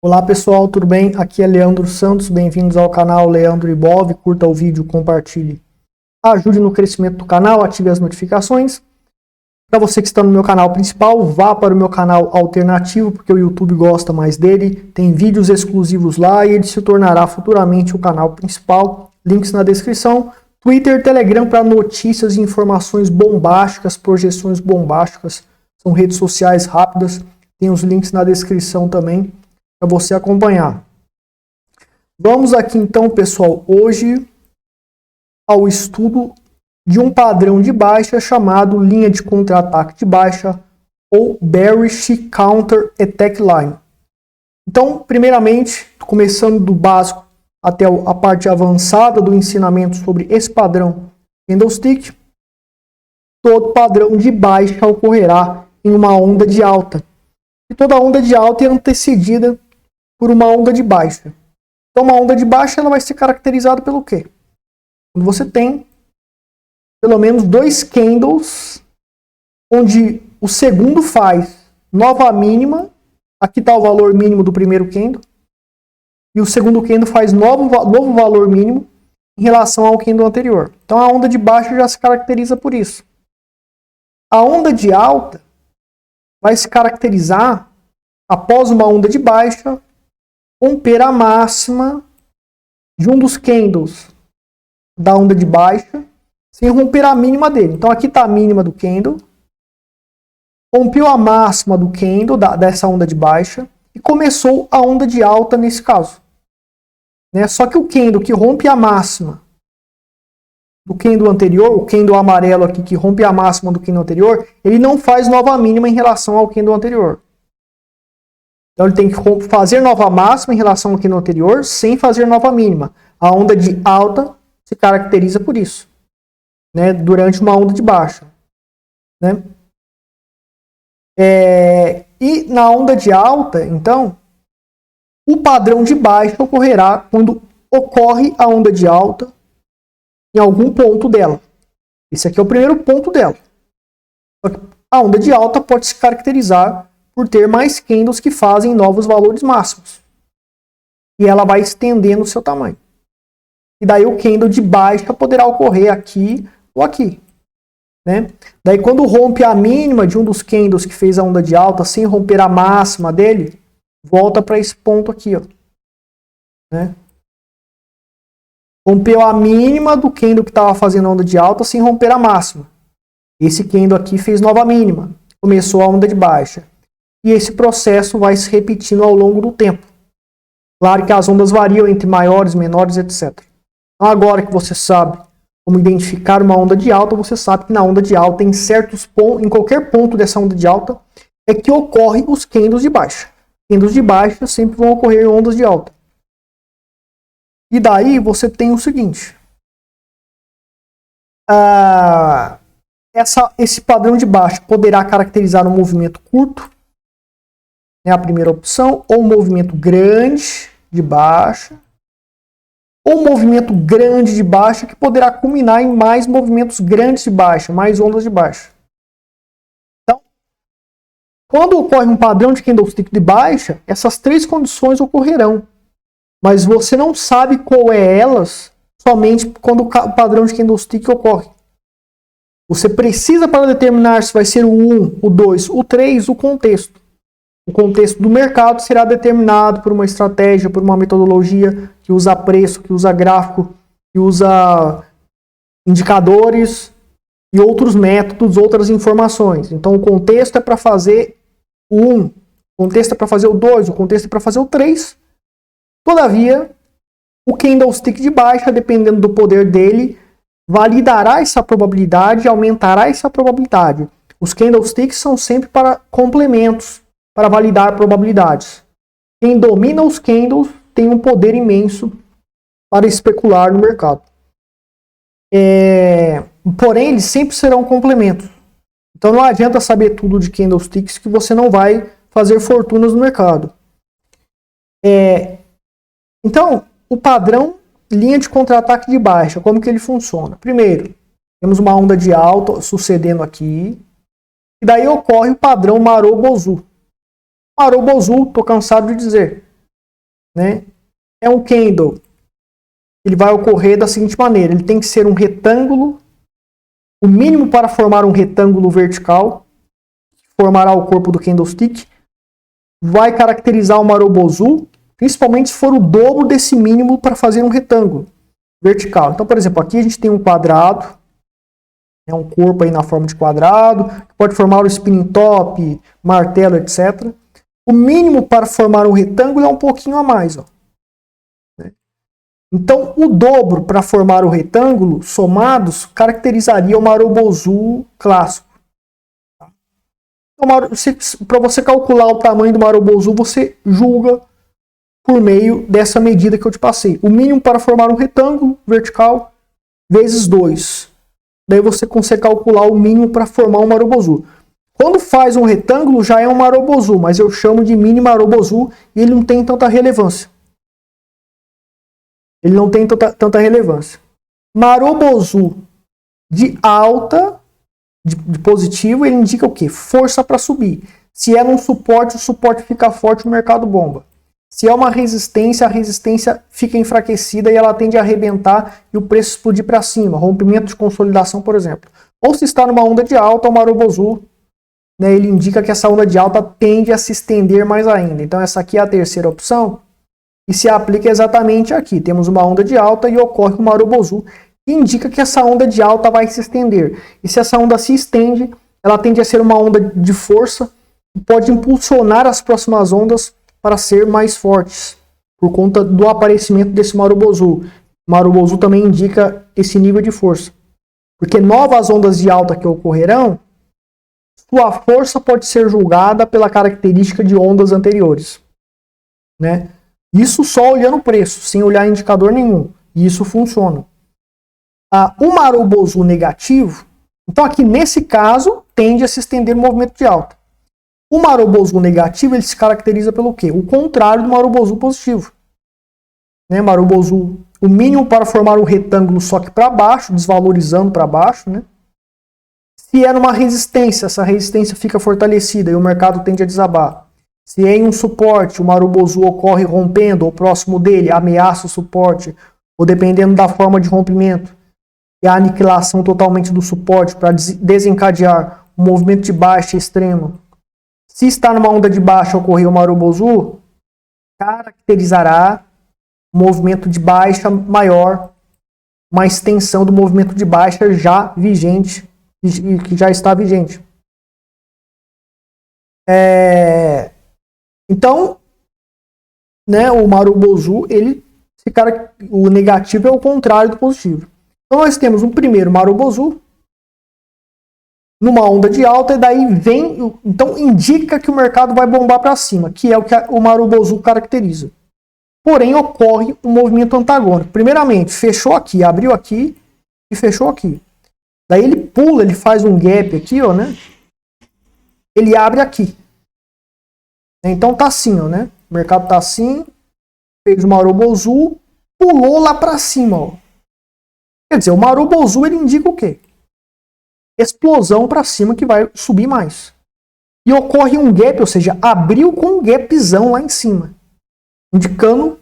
Olá pessoal, tudo bem? Aqui é Leandro Santos, bem-vindos ao canal Leandro Ibov. Curta o vídeo, compartilhe, ajude no crescimento do canal, ative as notificações. Para você que está no meu canal principal, vá para o meu canal alternativo, porque o YouTube gosta mais dele. Tem vídeos exclusivos lá e ele se tornará futuramente o canal principal. Links na descrição. Twitter, Telegram para notícias e informações bombásticas, projeções bombásticas. São redes sociais rápidas. Tem os links na descrição também para você acompanhar. Vamos aqui então, pessoal, hoje ao estudo de um padrão de baixa chamado linha de contra-ataque de baixa ou Bearish Counter Attack Line. Então, primeiramente, começando do básico até a parte avançada do ensinamento sobre esse padrão candlestick, todo padrão de baixa ocorrerá em uma onda de alta. E toda onda de alta é antecedida por uma onda de baixa. Então, uma onda de baixa ela vai ser caracterizada pelo quê? Quando você tem pelo menos dois candles, onde o segundo faz nova mínima, aqui está o valor mínimo do primeiro candle, e o segundo candle faz novo valor mínimo em relação ao candle anterior. Então a onda de baixa já se caracteriza por isso. A onda de alta vai se caracterizar após uma onda de baixa romper a máxima de um dos candles da onda de baixa sem romper a mínima dele. Então aqui está a mínima do candle, rompeu a máxima do candle dessa onda de baixa e começou a onda de alta nesse caso. Né? Só que o candle que rompe a máxima do candle anterior, o candle amarelo aqui que rompe a máxima do candle anterior, ele não faz nova mínima em relação ao candle anterior. Então ele tem que fazer nova máxima em relação ao candle anterior sem fazer nova mínima. A onda de alta se caracteriza por isso. Né, durante uma onda de baixa. Né? E na onda de alta, então, o padrão de baixa ocorrerá quando ocorre a onda de alta em algum ponto dela. Esse aqui é o primeiro ponto dela. A onda de alta pode se caracterizar por ter mais candles que fazem novos valores máximos. E ela vai estendendo o seu tamanho. E daí o candle de baixa poderá ocorrer aqui ou aqui. Né? Daí quando rompe a mínima de um dos candles que fez a onda de alta sem romper a máxima dele, volta para esse ponto aqui. Ó. Né? Rompeu a mínima do candle que estava fazendo a onda de alta sem romper a máxima. Esse candle aqui fez nova mínima. Começou a onda de baixa. E esse processo vai se repetindo ao longo do tempo. Claro que as ondas variam entre maiores, menores, etc. Então agora que você sabe como identificar uma onda de alta, você sabe que na onda de alta, em certos pontos, em qualquer ponto dessa onda de alta, é que ocorrem os candles de baixa. Candles de baixa sempre vão ocorrer em ondas de alta. E daí você tem o seguinte. Esse padrão de baixa poderá caracterizar um movimento curto, né, a primeira opção, ou um movimento grande de baixa, ou um movimento grande de baixa que poderá culminar em mais movimentos grandes de baixa, mais ondas de baixa. Então, quando ocorre um padrão de candlestick de baixa, essas três condições ocorrerão. Mas você não sabe qual é elas somente quando o padrão de candlestick ocorre. Você precisa, para determinar se vai ser o 1, o 2, o 3, o contexto. O contexto do mercado será determinado por uma estratégia, por uma metodologia que usa preço, que usa gráfico, que usa indicadores e outros métodos, outras informações. Então o contexto é para fazer o 1, o contexto é para fazer o 2, o contexto é para fazer o 3. Todavia, o candlestick de baixa, dependendo do poder dele, validará essa probabilidade, aumentará essa probabilidade. Os candlesticks são sempre para complementos, para validar probabilidades. Quem domina os candles tem um poder imenso para especular no mercado. Porém, eles sempre serão complementos. Então não adianta saber tudo de candlesticks que você não vai fazer fortunas no mercado. Então, o padrão linha de contra-ataque de baixa, como que ele funciona? Primeiro, temos uma onda de alta sucedendo aqui, e daí ocorre o padrão Marou-Bozu. Marou-Bozu, estou cansado de dizer, né? É um candle. Ele vai ocorrer da seguinte maneira: ele tem que ser um retângulo, o mínimo para formar um retângulo vertical, que formará o corpo do candlestick, vai caracterizar o Marubozu, principalmente se for o dobro desse mínimo para fazer um retângulo vertical. Então, por exemplo, aqui a gente tem um quadrado, um corpo aí na forma de quadrado, que pode formar o spinning top, martelo, etc. O mínimo para formar um retângulo é um pouquinho a mais, ó. Então, o dobro para formar o retângulo, somados, caracterizaria o Marubozu clássico. Então, para você calcular o tamanho do Marubozu, você julga por meio dessa medida que eu te passei. O mínimo para formar um retângulo vertical vezes 2. Daí você consegue calcular o mínimo para formar um Marubozu. Quando faz um retângulo, já é um Marubozu, mas eu chamo de mini Marubozu e ele não tem tanta relevância. Ele não tem tanta relevância. Marubozu de alta, de positivo, ele indica o quê? Força para subir. Se é num suporte, o suporte fica forte, o mercado bomba. Se é uma resistência, a resistência fica enfraquecida e ela tende a arrebentar e o preço explodir para cima. Rompimento de consolidação, por exemplo. Ou se está numa onda de alta, o Marubozu, né, ele indica que essa onda de alta tende a se estender mais ainda. Então essa aqui é a terceira opção. E se aplica exatamente aqui. Temos uma onda de alta e ocorre o Marubozu, que indica que essa onda de alta vai se estender. E se essa onda se estende, ela tende a ser uma onda de força e pode impulsionar as próximas ondas para ser mais fortes, por conta do aparecimento desse Marubozu. O Marubozu também indica esse nível de força. Porque novas ondas de alta que ocorrerão, sua força pode ser julgada pela característica de ondas anteriores, né? Isso só olhando o preço, sem olhar indicador nenhum. E isso funciona. O Marubozu negativo, então aqui nesse caso, tende a se estender o movimento de alta. O Marubozu negativo, ele se caracteriza pelo quê? O contrário do Marubozu positivo. Né? Marubozu, o mínimo para formar um retângulo só que para baixo, desvalorizando para baixo, né? Se é numa resistência, essa resistência fica fortalecida e o mercado tende a desabar. Se é em um suporte, o Marubozu ocorre rompendo, ou próximo dele, ameaça o suporte, ou dependendo da forma de rompimento, e a aniquilação totalmente do suporte para desencadear um movimento de baixa extremo. Se está numa onda de baixa ocorrer o Marubozu, caracterizará um movimento de baixa maior, uma extensão do movimento de baixa já vigente, que já está vigente. Então, né, o Marubozu, o negativo é o contrário do positivo. Então nós temos um primeiro Marubozu numa onda de alta e daí então indica que o mercado vai bombar para cima, que é o que o Marubozu caracteriza. Porém ocorre um movimento antagônico. Primeiramente, fechou aqui, abriu aqui e fechou aqui. Daí ele pula, ele faz um gap aqui, ó, né? Ele abre aqui. Então tá assim, ó, né? O mercado tá assim, fez o Marubozu, pulou lá para cima, ó. Quer dizer, o Marubozu ele indica o quê? Explosão para cima que vai subir mais. E ocorre um gap, ou seja, abriu com um gapzão lá em cima, indicando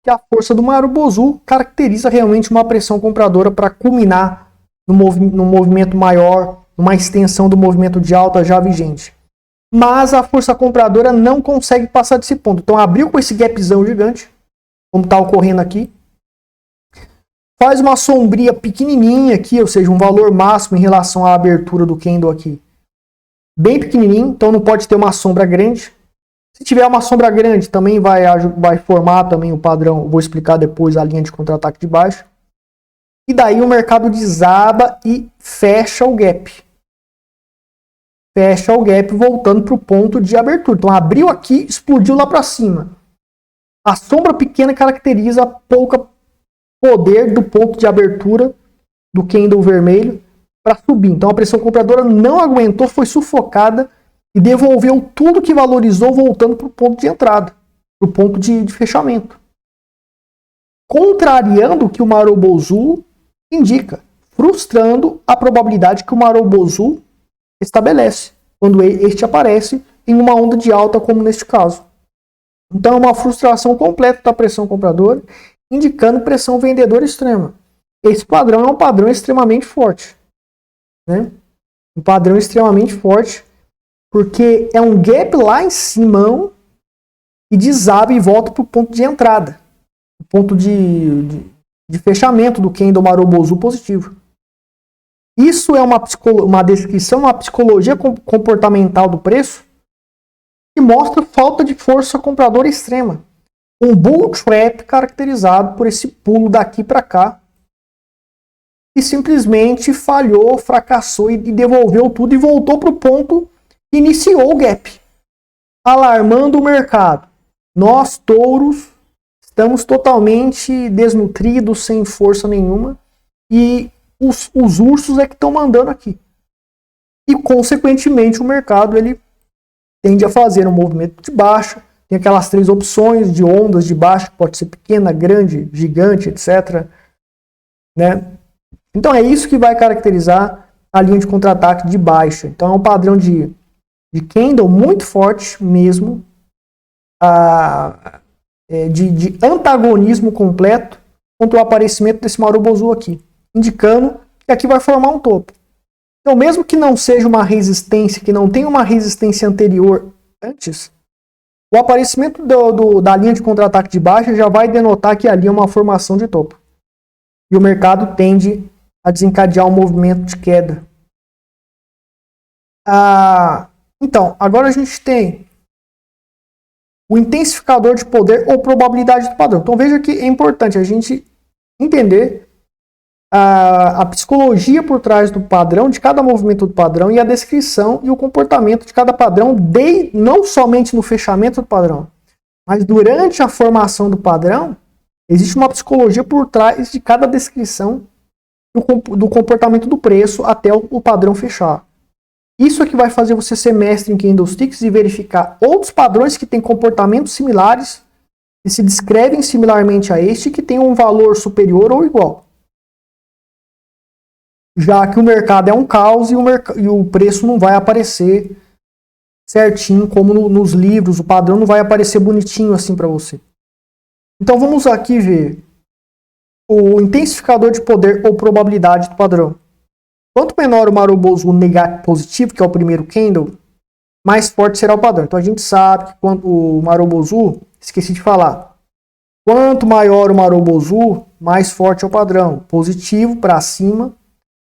que a força do Marubozu caracteriza realmente uma pressão compradora para culminar no movimento maior, numa extensão do movimento de alta já vigente. Mas a força compradora não consegue passar desse ponto. Então abriu com esse gapzão gigante, como está ocorrendo aqui. Faz uma sombria pequenininha aqui, ou seja, um valor máximo em relação à abertura do candle aqui. Bem pequenininho, então não pode ter uma sombra grande. Se tiver uma sombra grande, também vai formar também o padrão. Vou explicar depois a linha de contra-ataque de baixo. E daí o mercado desaba e fecha o gap. Fecha o gap voltando para o ponto de abertura. Então abriu aqui, explodiu lá para cima. A sombra pequena caracteriza pouca poder do ponto de abertura do candle vermelho para subir. Então a pressão compradora não aguentou, foi sufocada e devolveu tudo que valorizou voltando para o ponto de entrada, para o ponto de fechamento. Contrariando o que o Marubozu indica, frustrando a probabilidade que o Marubozu estabelece quando este aparece em uma onda de alta como neste caso. Então é uma frustração completa da pressão compradora, indicando pressão vendedora extrema. Esse padrão é um padrão extremamente forte, né? Um padrão extremamente forte, porque é um gap lá em cima e desaba e volta para o ponto de entrada, o ponto de fechamento do candle Marubozu positivo. Isso é uma descrição, uma psicologia comportamental do preço que mostra falta de força compradora extrema. Um bull trap caracterizado por esse pulo daqui para cá e simplesmente falhou, fracassou e devolveu tudo e voltou para o ponto que iniciou o gap, alarmando o mercado. Nós, touros, estamos totalmente desnutridos, sem força nenhuma, e os ursos é que estão mandando aqui. E, consequentemente, o mercado ele tende a fazer um movimento de baixa. Tem aquelas 3 opções de ondas de baixa, que pode ser pequena, grande, gigante, etc. Né? Então, é isso que vai caracterizar a linha de contra-ataque de baixa. Então, é um padrão de candle muito forte mesmo, de antagonismo completo contra o aparecimento desse Marubozu aqui, indicando que aqui vai formar um topo. Então, mesmo que não seja uma resistência, que não tenha uma resistência anterior antes, o aparecimento da linha de contra-ataque de baixa já vai denotar que ali é uma formação de topo. E o mercado tende a desencadear um movimento de queda. Então, agora a gente tem o intensificador de poder ou probabilidade do padrão. Então veja que é importante a gente entender a psicologia por trás do padrão, de cada movimento do padrão, e a descrição e o comportamento de cada padrão, não somente no fechamento do padrão, mas durante a formação do padrão, existe uma psicologia por trás de cada descrição do comportamento do preço até o padrão fechar. Isso é que vai fazer você ser mestre em candlesticks e verificar outros padrões que têm comportamentos similares e se descrevem similarmente a este que tem um valor superior ou igual. Já que o mercado é um caos e o preço não vai aparecer certinho como nos livros, o padrão não vai aparecer bonitinho assim para você. Então vamos aqui ver o intensificador de poder ou probabilidade do padrão. Quanto menor o Marubozu negativo positivo, que é o primeiro candle, mais forte será o padrão. Então a gente sabe que quando o Marubozu, esqueci de falar, quanto maior o Marubozu, mais forte é o padrão. Positivo para cima,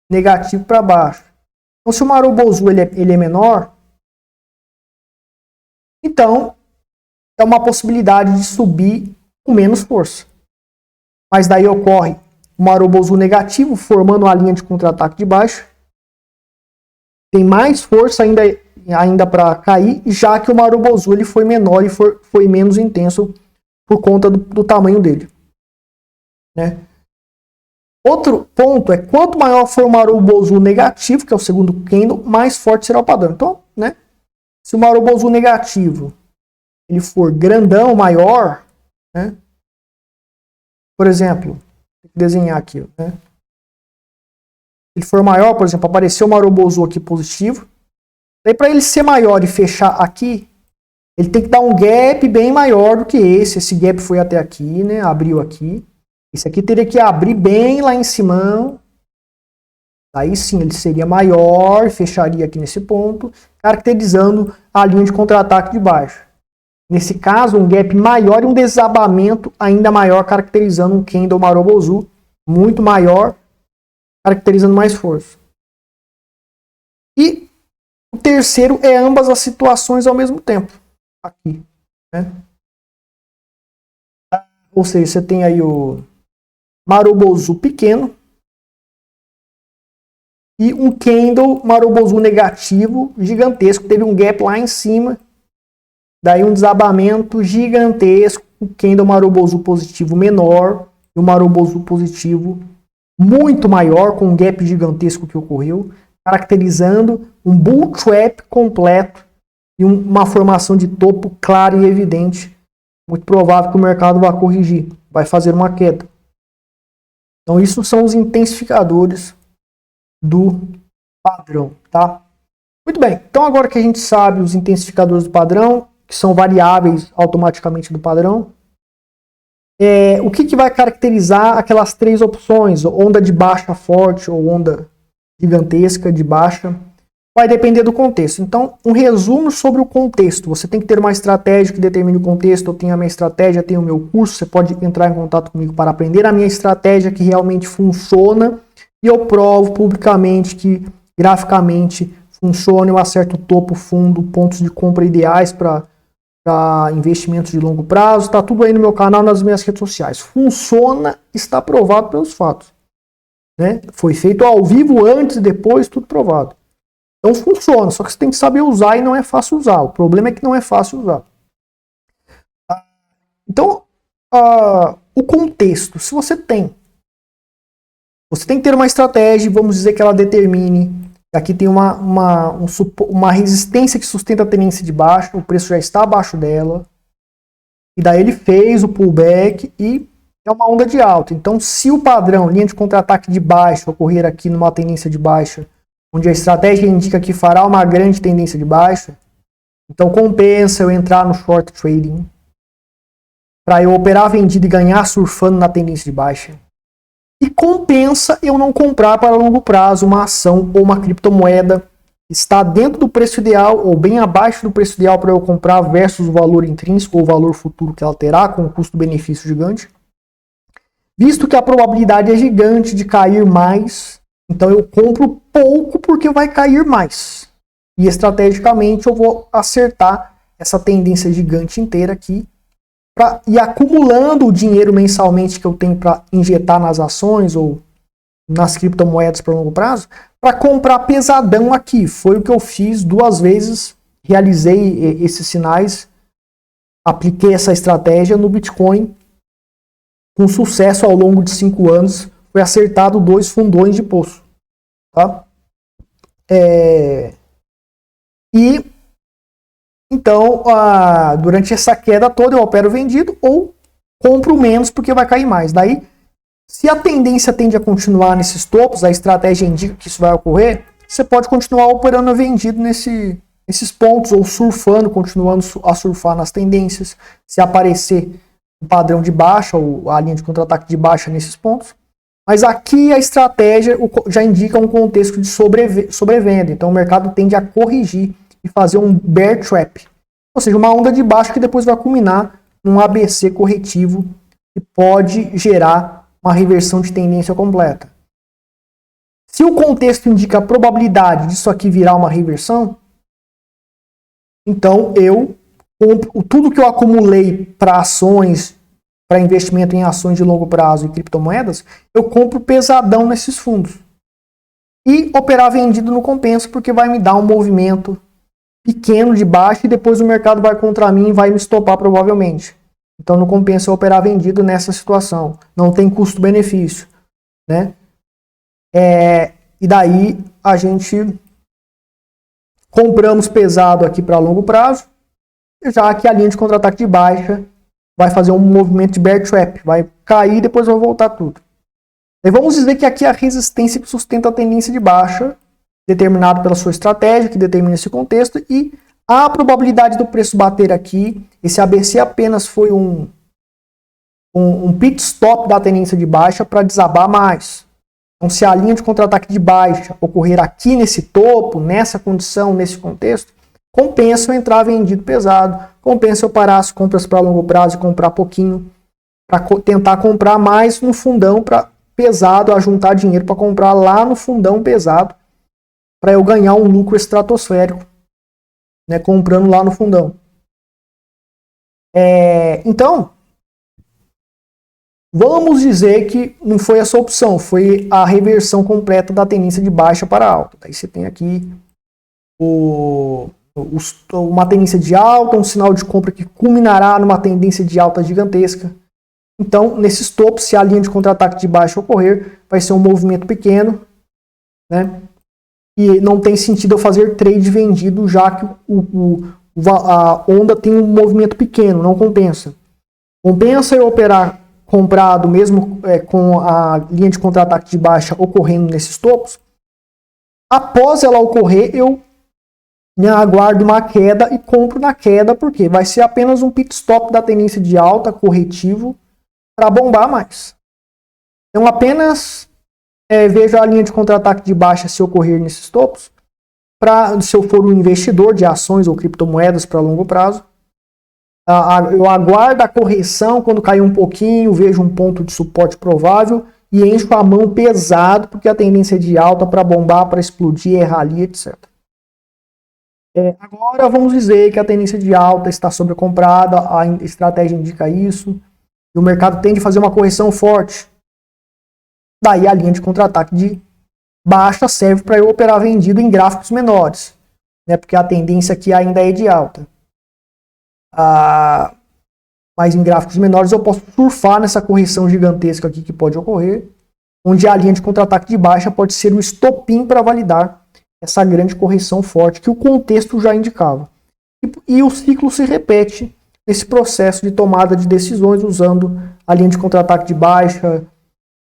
negativo para baixo. Então se o Marubozu ele é menor, então é uma possibilidade de subir com menos força. Mas daí ocorre o Marubozu negativo, formando uma linha de contra-ataque de baixo. Tem mais força ainda para cair, já que o Marubozu ele foi menor e foi menos intenso por conta do tamanho dele. Né? Outro ponto é, quanto maior for o Marubozu negativo, que é o segundo candle, mais forte será o padrão. Então, né, se o Marubozu negativo ele for grandão, maior, né, por exemplo, tem que desenhar aqui, né? Se ele for maior, por exemplo, apareceu o Marubozu aqui positivo. Daí para ele ser maior e fechar aqui, ele tem que dar um gap bem maior do que esse. Esse gap foi até aqui, né? Abriu aqui. Esse aqui teria que abrir bem lá em cima. Aí sim, ele seria maior e fecharia aqui nesse ponto, caracterizando a linha de contra-ataque de baixo. Nesse caso, um gap maior e um desabamento ainda maior, caracterizando um candle Marubozu muito maior, caracterizando mais força. E o terceiro é ambas as situações ao mesmo tempo. Aqui. Né? Ou seja, você tem aí o Marubozu pequeno e um candle Marubozu negativo gigantesco. Teve um gap lá em cima. Daí um desabamento gigantesco, o candle Marubozu positivo menor e o Marubozu positivo muito maior, com um gap gigantesco que ocorreu, caracterizando um bull trap completo e uma formação de topo clara e evidente. Muito provável que o mercado vá corrigir, vai fazer uma queda. Então isso são os intensificadores do padrão, tá? Muito bem, então agora que a gente sabe os intensificadores do padrão, que são variáveis automaticamente do padrão. O que vai caracterizar aquelas três opções, onda de baixa forte ou onda gigantesca de baixa? Vai depender do contexto. Então, um resumo sobre o contexto. Você tem que ter uma estratégia que determine o contexto. Eu tenho a minha estratégia, tenho o meu curso. Você pode entrar em contato comigo para aprender a minha estratégia que realmente funciona. E eu provo publicamente que graficamente funciona. Eu acerto o topo, fundo, pontos de compra ideais para investimentos de longo prazo. Está tudo aí no meu canal, nas minhas redes sociais. Funciona, está provado pelos fatos. Né? Foi feito ao vivo, antes e depois, tudo provado. Então funciona, só que você tem que saber usar e não é fácil usar. O problema é que não é fácil usar. Então, o contexto, se você tem que ter uma estratégia, vamos dizer que ela determine. Aqui tem uma resistência que sustenta a tendência de baixa, o preço já está abaixo dela. E daí ele fez o pullback e é uma onda de alta. Então, se o padrão, linha de contra-ataque de baixa, ocorrer aqui numa tendência de baixa, onde a estratégia indica que fará uma grande tendência de baixa, então compensa eu entrar no short trading para eu operar vendido e ganhar surfando na tendência de baixa. E compensa eu não comprar para longo prazo uma ação ou uma criptomoeda que está dentro do preço ideal ou bem abaixo do preço ideal para eu comprar versus o valor intrínseco ou o valor futuro que ela terá com um custo-benefício gigante. Visto que a probabilidade é gigante de cair mais, então eu compro pouco porque vai cair mais. E estrategicamente eu vou acertar essa tendência gigante inteira aqui pra ir acumulando o dinheiro mensalmente que eu tenho para injetar nas ações ou nas criptomoedas para longo prazo, para comprar pesadão aqui. Foi o que eu fiz 2 vezes, realizei esses sinais, apliquei essa estratégia no Bitcoin com sucesso ao longo de 5 anos. Foi acertado 2 fundões de poço. Tá? E então, durante essa queda toda eu opero vendido ou compro menos porque vai cair mais. Daí, se a tendência tende a continuar nesses topos, a estratégia indica que isso vai ocorrer, você pode continuar operando vendido nesses pontos ou surfando, continuando a surfar nas tendências. Se aparecer um padrão de baixa ou a linha de contra-ataque de baixa nesses pontos. Mas aqui a estratégia já indica um contexto de sobrevenda. Então o mercado tende a corrigir e fazer um bear trap. Ou seja, uma onda de baixa que depois vai culminar num ABC corretivo que pode gerar uma reversão de tendência completa. Se o contexto indica a probabilidade disso aqui virar uma reversão, então eu compro tudo que eu acumulei para ações, para investimento em ações de longo prazo e criptomoedas, eu compro pesadão nesses fundos. E operar vendido no compensa, porque vai me dar um movimento pequeno de baixa e depois o mercado vai contra mim e vai me estopar provavelmente. Então não compensa operar vendido nessa situação. Não tem custo-benefício. Né? E daí a gente compramos pesado aqui para longo prazo, já que a linha de contra-ataque de baixa vai fazer um movimento de bear trap, vai cair e depois vai voltar tudo. E vamos dizer que aqui a resistência que sustenta a tendência de baixa, determinado pela sua estratégia, que determina esse contexto, e a probabilidade do preço bater aqui, esse ABC apenas foi um pit stop da tendência de baixa para desabar mais. Então, se a linha de contra-ataque de baixa ocorrer aqui nesse topo, nessa condição, nesse contexto, compensa eu entrar vendido pesado, compensa eu parar as compras para longo prazo e comprar pouquinho, para tentar comprar mais no fundão para pesado, a juntar dinheiro para comprar lá no fundão pesado, para eu ganhar um lucro estratosférico, né, comprando lá no fundão. Então, vamos dizer que não foi essa opção, foi a reversão completa da tendência de baixa para alta. Aí você tem aqui uma tendência de alta, um sinal de compra que culminará numa tendência de alta gigantesca. Então, nesses topos, se a linha de contra-ataque de baixa ocorrer, vai ser um movimento pequeno, né? E não tem sentido eu fazer trade vendido, já que a onda tem um movimento pequeno, não compensa. Compensa eu operar comprado mesmo com a linha de contra-ataque de baixa ocorrendo nesses topos. Após ela ocorrer, eu aguardo uma queda e compro na queda, porque vai ser apenas um pit stop da tendência de alta corretivo para bombar mais. Então apenas vejo a linha de contra-ataque de baixa se ocorrer nesses topos, se eu for um investidor de ações ou criptomoedas para longo prazo. Eu aguardo a correção, quando cair um pouquinho, vejo um ponto de suporte provável e encho a mão pesado, porque a tendência é de alta para bombar, para explodir, rally, etc. Agora vamos dizer que a tendência de alta está sobrecomprada, a estratégia indica isso, e o mercado tende a fazer uma correção forte. Daí a linha de contra-ataque de baixa serve para eu operar vendido em gráficos menores, né, porque a tendência aqui ainda é de alta. Mas em gráficos menores eu posso surfar nessa correção gigantesca aqui que pode ocorrer, onde a linha de contra-ataque de baixa pode ser o estopim para validar essa grande correção forte que o contexto já indicava. E o ciclo se repete nesse processo de tomada de decisões usando a linha de contra-ataque de baixa,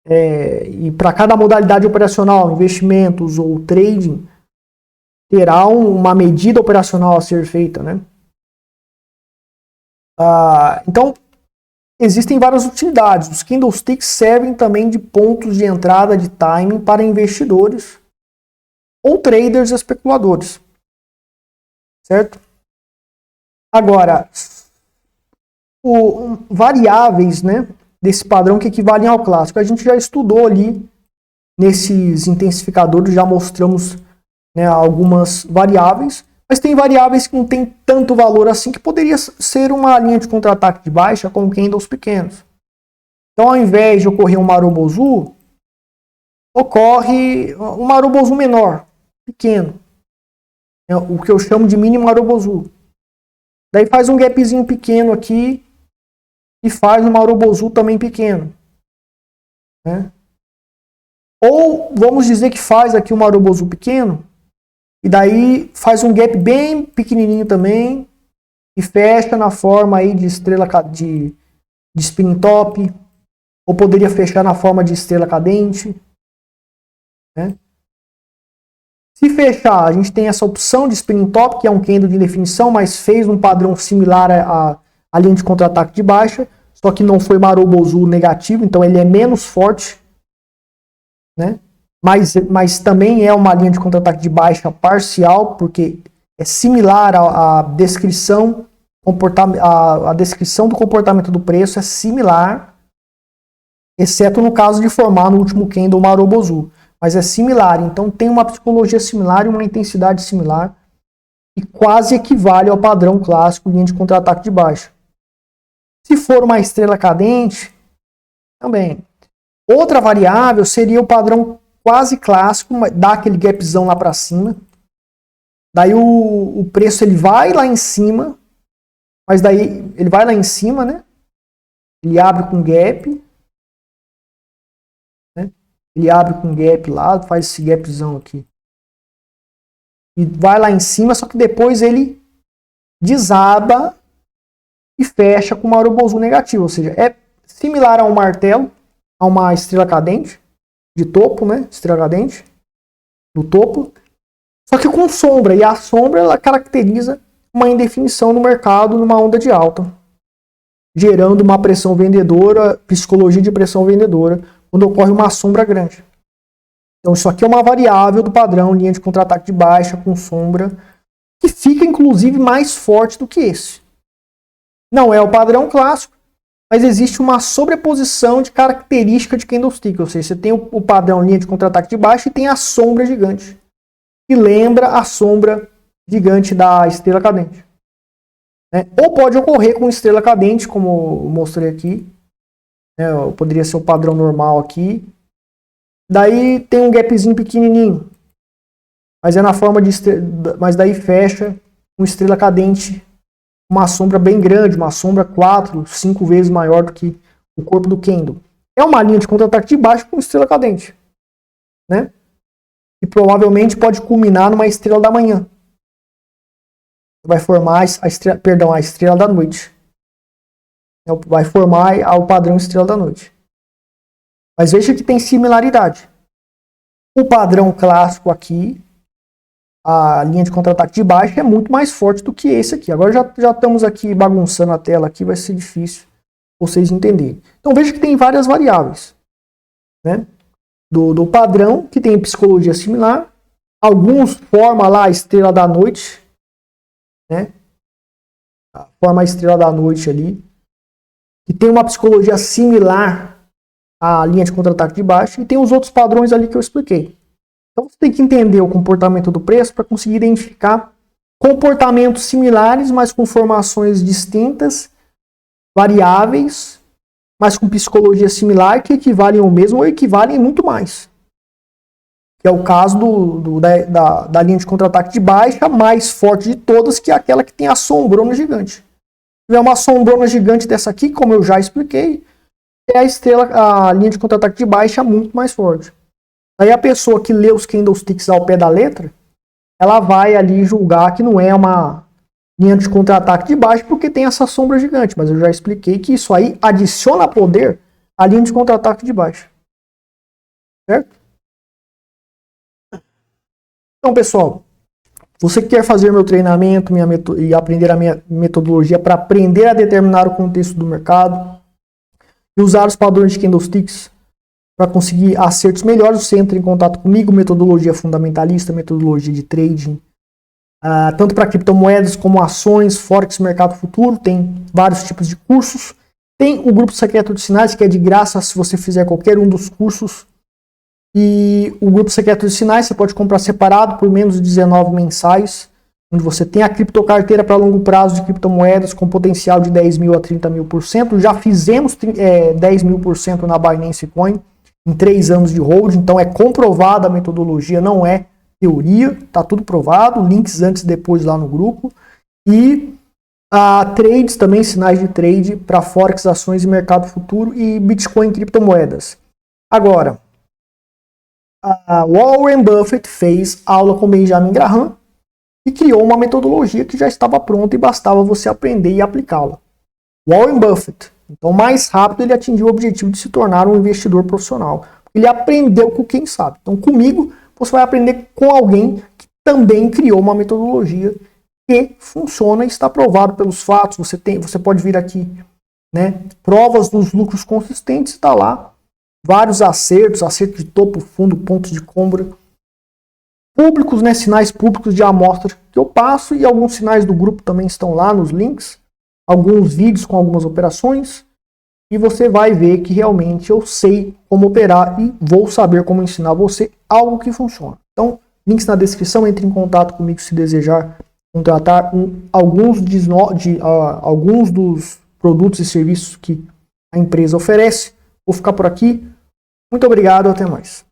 e para cada modalidade operacional, investimentos ou trading, terá uma medida operacional a ser feita, né? Então, existem várias utilidades. Os candlesticks servem também de pontos de entrada de timing para investidores ou traders e especuladores. Certo? Agora, variáveis, né, desse padrão que equivalem ao clássico. A gente já estudou ali nesses intensificadores, já mostramos, né, algumas variáveis. Mas tem variáveis que não tem tanto valor assim, que poderia ser uma linha de contra-ataque de baixa com candles pequenos. Então, ao invés de ocorrer um Marubozu, ocorre um Marubozu menor, pequeno. É o que eu chamo de mini Marubozu. Daí faz um gapzinho pequeno aqui e faz um Marubozu também pequeno, né? Ou vamos dizer que faz aqui um Marubozu pequeno, e daí faz um gap bem pequenininho também e fecha na forma aí de estrela de spinning top, ou poderia fechar na forma de estrela cadente, né? Se fechar, a gente tem essa opção de spinning top, que é um candle de definição, mas fez um padrão similar à linha de contra-ataque de baixa, só que não foi Marubozu negativo, então ele é menos forte, né? Mas também é uma linha de contra-ataque de baixa parcial, porque é similar à descrição, a descrição do comportamento do preço é similar, exceto no caso de formar no último candle o Marubozu. Mas é similar, então tem uma psicologia similar e uma intensidade similar, e quase equivale ao padrão clássico linha de contra-ataque de baixa. Se for uma estrela cadente, também. Outra variável seria o padrão quase clássico, dá aquele gapzão lá para cima. Daí o preço ele vai lá em cima, mas daí ele vai lá em cima, né? Ele abre com gap, né? Ele abre com gap lá, faz esse gapzão aqui. E vai lá em cima, só que depois ele desaba e fecha com uma Marubozu negativo, ou seja, é similar a um martelo, a uma estrela cadente de topo, né? Estrela cadente do topo, só que com sombra, e a sombra ela caracteriza uma indefinição no mercado numa onda de alta, gerando uma pressão vendedora, psicologia de pressão vendedora, quando ocorre uma sombra grande. Então isso aqui é uma variável do padrão linha de contra-ataque de baixa com sombra, que fica inclusive mais forte do que esse. Não é o padrão clássico, mas existe uma sobreposição de característica de candlestick, ou seja, você tem o padrão linha de contra-ataque de baixa e tem a sombra gigante, que lembra a sombra gigante da estrela cadente, né? Ou pode ocorrer com estrela cadente, como eu mostrei aqui, né? Poderia ser o padrão normal aqui, daí tem um gapzinho pequenininho, mas é na forma de mas daí fecha com estrela cadente, uma sombra bem grande, uma sombra 4, 5 vezes maior do que o corpo do candle. É uma linha de contra-ataque de baixo com estrela cadente, né? E provavelmente pode culminar numa estrela da manhã. Vai formar a estrela da noite. Vai formar o padrão estrela da noite. Mas veja que tem similaridade. O padrão clássico aqui a linha de contra-ataque de baixa é muito mais forte do que esse aqui. Agora já estamos aqui bagunçando a tela aqui, vai ser difícil vocês entenderem. Então veja que tem várias variáveis, né? Do padrão, que tem psicologia similar. Alguns formam lá a estrela da noite, né? Forma a estrela da noite ali, que tem uma psicologia similar à linha de contra-ataque de baixa, e tem os outros padrões ali que eu expliquei. Então você tem que entender o comportamento do preço para conseguir identificar comportamentos similares, mas com formações distintas, variáveis, mas com psicologia similar, que equivalem ao mesmo ou equivalem muito mais. Que é o caso da linha de contra-ataque de baixa, mais forte de todas, que é aquela que tem a sombrona gigante. Se tiver uma sombrona gigante dessa aqui, como eu já expliquei, é a linha de contra-ataque de baixa muito mais forte. Aí a pessoa que lê os candlesticks ao pé da letra, ela vai ali julgar que não é uma linha de contra-ataque de baixa porque tem essa sombra gigante. Mas eu já expliquei que isso aí adiciona poder à linha de contra-ataque de baixa. Certo? Então, pessoal, você que quer fazer meu treinamento e aprender a minha metodologia para aprender a determinar o contexto do mercado e usar os padrões de candlesticks para conseguir acertos melhores, você entra em contato comigo, metodologia fundamentalista, metodologia de trading, tanto para criptomoedas como ações, forex, mercado futuro, tem vários tipos de cursos. Tem o grupo secreto de sinais, que é de graça se você fizer qualquer um dos cursos. E o grupo secreto de sinais você pode comprar separado por menos de 19 mensais, onde você tem a criptocarteira para longo prazo de criptomoedas com potencial de 10 mil a 30 mil por cento. Já fizemos 10 mil por cento na Binance Coin em 3 anos de hold, então é comprovada a metodologia, não é teoria, tá tudo provado, links antes e depois lá no grupo. E trades também, sinais de trade para forex, ações e mercado futuro e Bitcoin e criptomoedas. Agora, Warren Buffett fez aula com Benjamin Graham e criou uma metodologia que já estava pronta e bastava você aprender e aplicá-la. Warren Buffett. Então, mais rápido ele atingiu o objetivo de se tornar um investidor profissional. Ele aprendeu com quem sabe. Então, comigo, você vai aprender com alguém que também criou uma metodologia que funciona e está provado pelos fatos. Você pode vir aqui, né, provas dos lucros consistentes, está lá. Vários acertos, acerto de topo, fundo, pontos de compra. Públicos, né, sinais públicos de amostra que eu passo, e alguns sinais do grupo também estão lá nos links. Alguns vídeos com algumas operações. E você vai ver que realmente eu sei como operar e vou saber como ensinar você algo que funciona. Então, links na descrição, entre em contato comigo se desejar contratar alguns dos produtos e serviços que a empresa oferece. Vou ficar por aqui. Muito obrigado, até mais.